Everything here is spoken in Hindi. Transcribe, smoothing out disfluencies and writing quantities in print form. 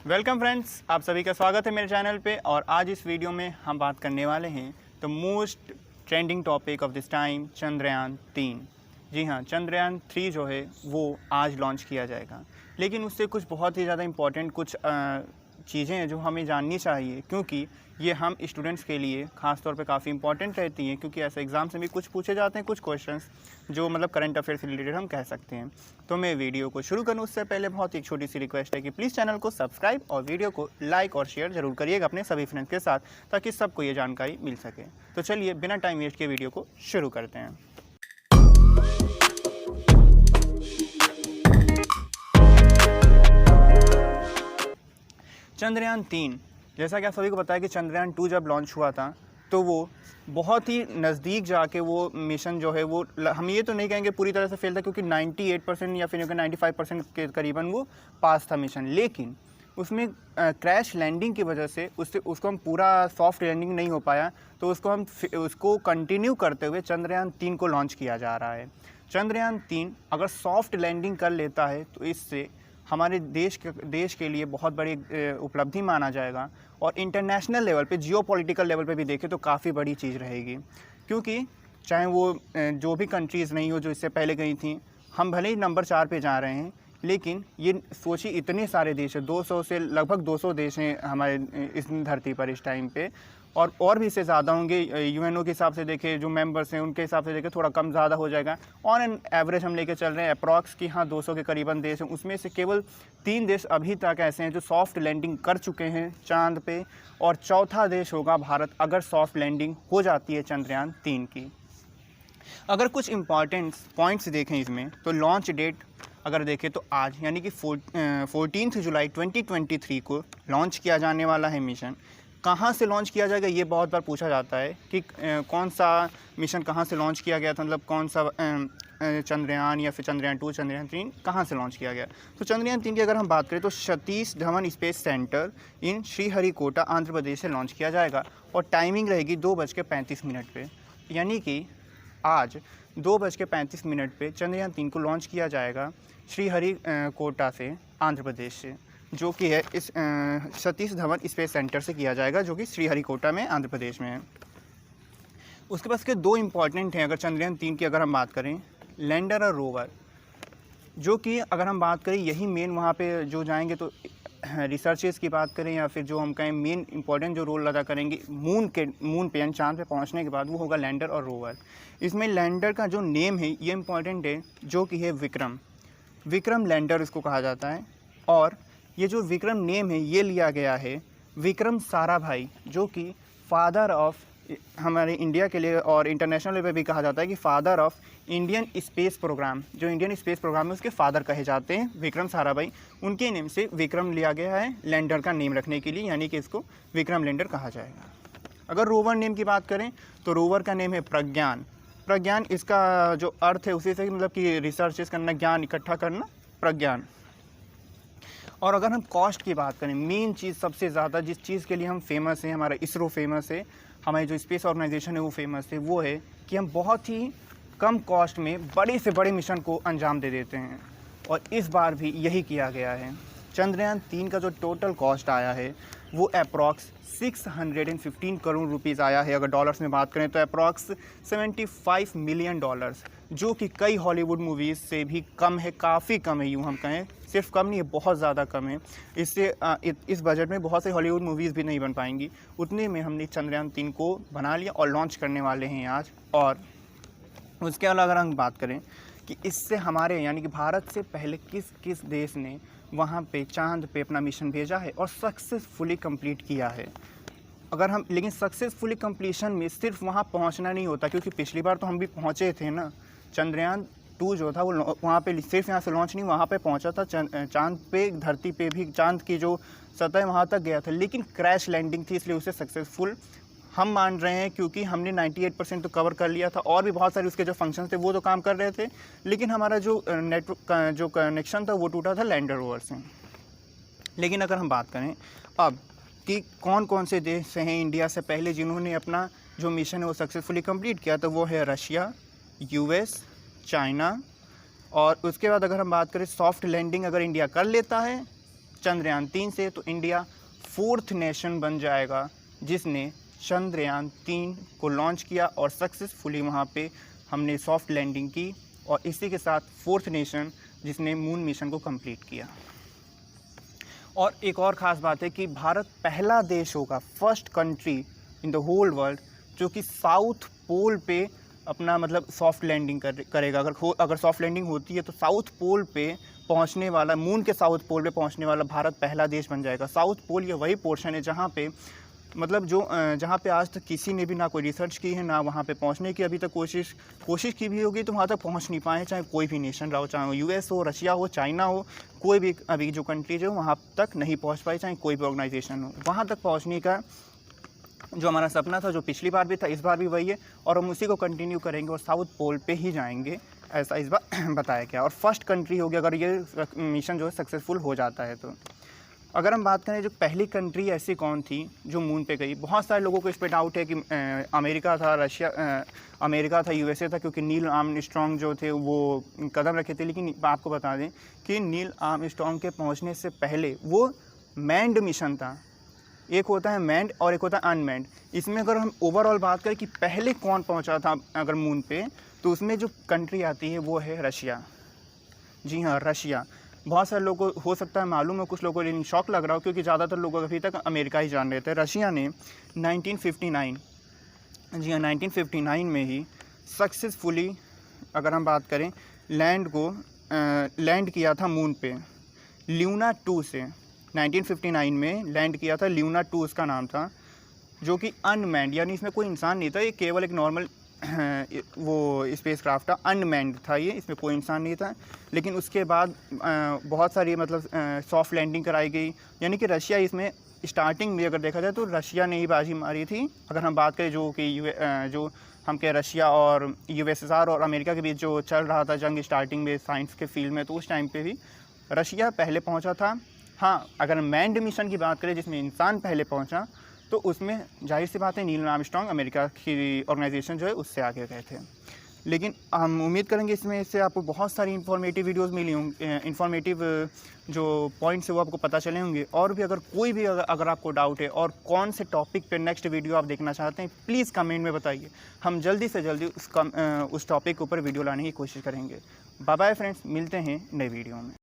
वेलकम फ्रेंड्स, आप सभी का स्वागत है मेरे चैनल पे। और आज इस वीडियो में हम बात करने वाले हैं the most trending topic of this time, Chandrayaan three. जी हाँ, चंद्रयान-3 जो है वो आज लॉन्च किया जाएगा, लेकिन उससे कुछ बहुत ही ज़्यादा इम्पॉर्टेंट कुछ चीज़ें हैं जो हमें जाननी चाहिए, क्योंकि ये हम स्टूडेंट्स के लिए ख़ास तौर पे काफ़ी इंपॉर्टेंट रहती हैं, क्योंकि ऐसे एग्ज़ाम से भी कुछ पूछे जाते हैं कुछ क्वेश्चंस जो मतलब करंट अफेयर से रिलेटेड हम कह सकते हैं। तो मैं वीडियो को शुरू करूँ उससे पहले बहुत एक छोटी सी रिक्वेस्ट है कि प्लीज़ चैनल को सब्सक्राइब और वीडियो को लाइक और शेयर ज़रूर करिएगा अपने सभी फ्रेंड्स के साथ, ताकि सबको ये जानकारी मिल सके। तो चलिए बिना टाइम वेस्ट के वीडियो को शुरू करते हैं। चंद्रयान-3, जैसा कि आप सभी को पता है कि चंद्रयान-2 जब लॉन्च हुआ था तो वो बहुत ही नज़दीक जाके वो मिशन जो है वो हम ये तो नहीं कहेंगे पूरी तरह से फेल था, क्योंकि 98% या फिर 95% के करीबन वो पास था मिशन, लेकिन उसमें क्रैश लैंडिंग की वजह से उसको हम पूरा सॉफ्ट लैंडिंग नहीं हो पाया, तो उसको कंटिन्यू करते हुए चंद्रयान-3 को लॉन्च किया जा रहा है। चंद्रयान-3 अगर सॉफ्ट लैंडिंग कर लेता है तो इससे हमारे देश के लिए बहुत बड़ी उपलब्धि माना जाएगा, और इंटरनेशनल लेवल पे, जियोपॉलिटिकल लेवल पे भी देखें तो काफ़ी बड़ी चीज़ रहेगी, क्योंकि चाहे वो जो भी कंट्रीज़ नहीं हो जो इससे पहले गई थी, हम भले ही नंबर 4 पे जा रहे हैं, लेकिन ये सोचिए इतने सारे देश हैं, 200 से लगभग 200 देश हैं हमारे इस धरती पर इस टाइम पे, और भी इससे ज़्यादा होंगे। यूएनओ के हिसाब से देखें, जो मेंबर्स हैं उनके हिसाब से देखें थोड़ा कम ज़्यादा हो जाएगा। ऑन एन एवरेज हम लेके चल रहे हैं अप्रॉक्स कि हाँ 200 के करीबन देश हैं, उसमें से केवल 3 देश अभी तक ऐसे हैं जो सॉफ्ट लैंडिंग कर चुके हैं चाँद पे, और चौथा देश होगा भारत अगर सॉफ्ट लैंडिंग हो जाती है चंद्रयान-3 की। अगर कुछ इम्पॉर्टेंट पॉइंट्स देखें इसमें, तो लॉन्च डेट अगर देखें तो आज यानी कि 14 जुलाई 2023 को लॉन्च किया जाने वाला है मिशन। कहाँ से लॉन्च किया जाएगा ये बहुत बार पूछा जाता है कि कौन सा मिशन कहाँ से लॉन्च किया गया था, मतलब कौन सा चंद्रयान या फिर चंद्रयान-2, चंद्रयान-3 कहाँ से लॉन्च किया गया। तो चंद्रयान-3 की अगर हम बात करें तो सतीश धवन स्पेस सेंटर इन श्रीहरिकोटा आंध्र प्रदेश से लॉन्च किया जाएगा, और टाइमिंग रहेगी 2:35 पे, यानी कि आज 2:35 पे चंद्रयान-3 को लॉन्च किया जाएगा श्रीहरिकोटा से, आंध्र प्रदेश से, जो कि है इस सतीश धवन स्पेस सेंटर से किया जाएगा, जो कि श्रीहरिकोटा में आंध्र प्रदेश में है। उसके पास के 2 इम्पॉर्टेंट हैं अगर चंद्रयान-3 की अगर हम बात करें, लैंडर और रोवर, जो कि अगर हम बात करें यही मेन वहाँ पे जो जाएंगे तो रिसर्चेस की बात करें या फिर जो हम कहें मेन इंपॉर्टेंट जो रोल अदा करेंगे मून पे यानी चाँद पे पहुँचने के बाद, वो होगा लैंडर और रोवर। इसमें लैंडर का जो नेम है ये इम्पॉर्टेंट है, जो कि है विक्रम लैंडर इसको कहा जाता है, और ये जो विक्रम नेम है ये लिया गया है विक्रम साराभाई, जो कि फादर ऑफ हमारे इंडिया के लिए और इंटरनेशनल लेवल पे भी कहा जाता है कि father of Indian space programme, जो इंडियन स्पेस प्रोग्राम है उसके फादर कहे जाते हैं विक्रम साराभाई। उनके नेम से विक्रम लिया गया है लैंडर का नेम रखने के लिए, यानी कि इसको विक्रम लैंडर कहा जाएगा। अगर रोवर नेम की बात करें तो रोवर का नेम है प्रज्ञान, इसका जो अर्थ है उसी से मतलब कि रिसर्चेस करना, ज्ञान इकट्ठा करना, प्रज्ञान। और अगर हम कॉस्ट की बात करें, मेन चीज़ सबसे ज़्यादा जिस चीज़ के लिए हम फेमस हैं, हमारा इसरो फेमस है, हमारी जो स्पेस ऑर्गेनाइजेशन है वो फेमस है, वो है कि हम बहुत ही कम कॉस्ट में बड़े से बड़े मिशन को अंजाम दे देते हैं, और इस बार भी यही किया गया है। चंद्रयान-3 का जो टोटल कॉस्ट आया है वो अप्रॉक्स 615 करोड़ रुपीज़ आया है। अगर डॉलर्स में बात करें तो अप्रॉक्स $75 मिलियन, जो कि कई हॉलीवुड मूवीज़ से भी कम है, काफ़ी कम है, यूँ हम कहें, सिर्फ कम नहीं है, बहुत ज़्यादा कम है। इससे इस बजट में बहुत से हॉलीवुड मूवीज़ भी नहीं बन पाएंगी, उतने में हमने चंद्रयान-3 को बना लिया और लॉन्च करने वाले हैं आज। और उसके अलावा अगर हम बात करें कि इससे हमारे यानी कि भारत से पहले किस किस देश ने वहाँ पे चाँद पे अपना मिशन भेजा है और सक्सेसफुली कंप्लीट किया है। अगर हम लेकिन सक्सेसफुली कंप्लीशन में सिर्फ वहाँ पहुँचना नहीं होता, क्योंकि पिछली बार तो हम भी पहुँचे थे ना, चंद्रयान-2 जो था वो वहाँ पे सिर्फ यहाँ से लॉन्च नहीं, वहाँ पे पहुँचा था, चाँद पे, धरती पे भी, चाँद की जो सतह वहाँ तक गया था, लेकिन क्रैश लैंडिंग थी, इसलिए उसे सक्सेसफुल हम मान रहे हैं, क्योंकि हमने 98% तो कवर कर लिया था, और भी बहुत सारे उसके जो फंक्शंस थे वो तो काम कर रहे थे, लेकिन हमारा जो नेटवर्क जो कनेक्शन था वो टूटा था लैंडर रोवर से। लेकिन अगर हम बात करें अब कि कौन कौन से देश हैं इंडिया से पहले जिन्होंने अपना जो मिशन है वो सक्सेसफुली कंप्लीट किया, तो वो है रशिया, यूएस, चाइना, और उसके बाद अगर हम बात करें सॉफ्ट लैंडिंग अगर इंडिया कर लेता है चंद्रयान 3 से, तो इंडिया 4th नेशन बन जाएगा जिसने चंद्रयान 3 को लॉन्च किया और सक्सेसफुली वहाँ पे हमने सॉफ्ट लैंडिंग की, और इसी के साथ 4th नेशन जिसने मून मिशन को कंप्लीट किया। और एक और ख़ास बात है कि भारत पहला देश होगा, first country in the whole world, जो कि साउथ पोल पे अपना मतलब सॉफ्ट लैंडिंग करेगा। अगर सॉफ्ट लैंडिंग होती है तो साउथ पोल पे पहुंचने वाला, मून के साउथ पोल पे पहुंचने वाला भारत पहला देश बन जाएगा। साउथ पोल ये वही पोर्शन है जहाँ पे मतलब जहाँ पे आज तक किसी ने भी ना कोई रिसर्च की है, ना वहाँ पे पहुँचने की अभी तक कोशिश की भी होगी, तो वहाँ तक पहुँच नहीं पाए, चाहे कोई भी नेशन रहा हो, चाहे वो US हो, रशिया हो, चाइना हो, कोई भी अभी जो कंट्रीज है वहाँ तक नहीं पहुँच पाई, चाहे कोई भी ऑर्गेनाइजेशन हो। वहाँ तक पहुँचने का जो हमारा सपना था, जो पिछली बार भी था, इस बार भी वही है, और हम उसी को कंटिन्यू करेंगे और साउथ पोल पे ही जाएंगे, ऐसा इस बार बताया गया। और फर्स्ट कंट्री होगी अगर ये मिशन जो है सक्सेसफुल हो जाता है। तो अगर हम बात करें जो पहली कंट्री ऐसी कौन थी जो मून पे गई, बहुत सारे लोगों को इस पर डाउट है कि अमेरिका था, अमेरिका था, USA था, क्योंकि नील आर्मस्ट्रॉन्ग जो थे वो कदम रखे थे। लेकिन आपको बता दें कि नील आर्मस्ट्रॉन्ग के पहुँचने से पहले वो मैन्ड मिशन था। एक होता है मैन्ड और एक होता है अनमैन्ड। इसमें अगर हम ओवरऑल बात करें कि पहले कौन पहुंचा था अगर मून पे, तो उसमें जो कंट्री आती है वो है रशिया। जी हाँ, रशिया। बहुत सारे लोगों को हो सकता है मालूम है, कुछ लोगों को लेकिन शौक लग रहा हो, क्योंकि ज़्यादातर लोग अभी तक अमेरिका ही जान रहे थे। रशिया ने 1959, जी हाँ 1959 में ही सक्सेसफुली अगर हम बात करें लैंड किया था मून पे ल्यूना 2 से। 1959 में लैंड किया था, ल्यूना 2 उसका नाम था, जो कि अनमैन्ड, यानी इसमें कोई इंसान नहीं था, ये केवल एक नॉर्मल वो स्पेसक्राफ्ट था, अनमैन्ड था ये, इसमें कोई इंसान नहीं था। लेकिन उसके बाद बहुत सारी मतलब सॉफ्ट लैंडिंग कराई गई, यानी कि रशिया इसमें स्टार्टिंग में अगर देखा जाए तो रशिया ने ही बाजी मारी थी। अगर हम बात करें जो कि जो हम कह रशिया और USSR और अमेरिका के बीच जो चल रहा था जंग स्टार्टिंग में साइंस के फील्ड में, तो उस टाइम पे भी रशिया पहले पहुंचा था। हाँ, अगर मैन्ड मिशन की बात करें जिसमें इंसान पहले पहुंचा, तो उसमें जाहिर सी बात है नील आर्मस्ट्रॉन्ग अमेरिका की ऑर्गेनाइजेशन जो है उससे आगे गए थे। लेकिन हम उम्मीद करेंगे इससे आपको बहुत सारी इंफॉर्मेटिव वीडियोस मिली होंगी, इंफॉर्मेटिव जो पॉइंट्स है वो आपको पता चले होंगे। और भी अगर कोई भी अगर आपको डाउट है और कौन से टॉपिक पे नेक्स्ट वीडियो आप देखना चाहते हैं, प्लीज़ कमेंट में बताइए। हम जल्दी से जल्दी उस टॉपिक के ऊपर वीडियो लाने की कोशिश करेंगे। बाय बाय फ्रेंड्स, मिलते हैं नए वीडियो में।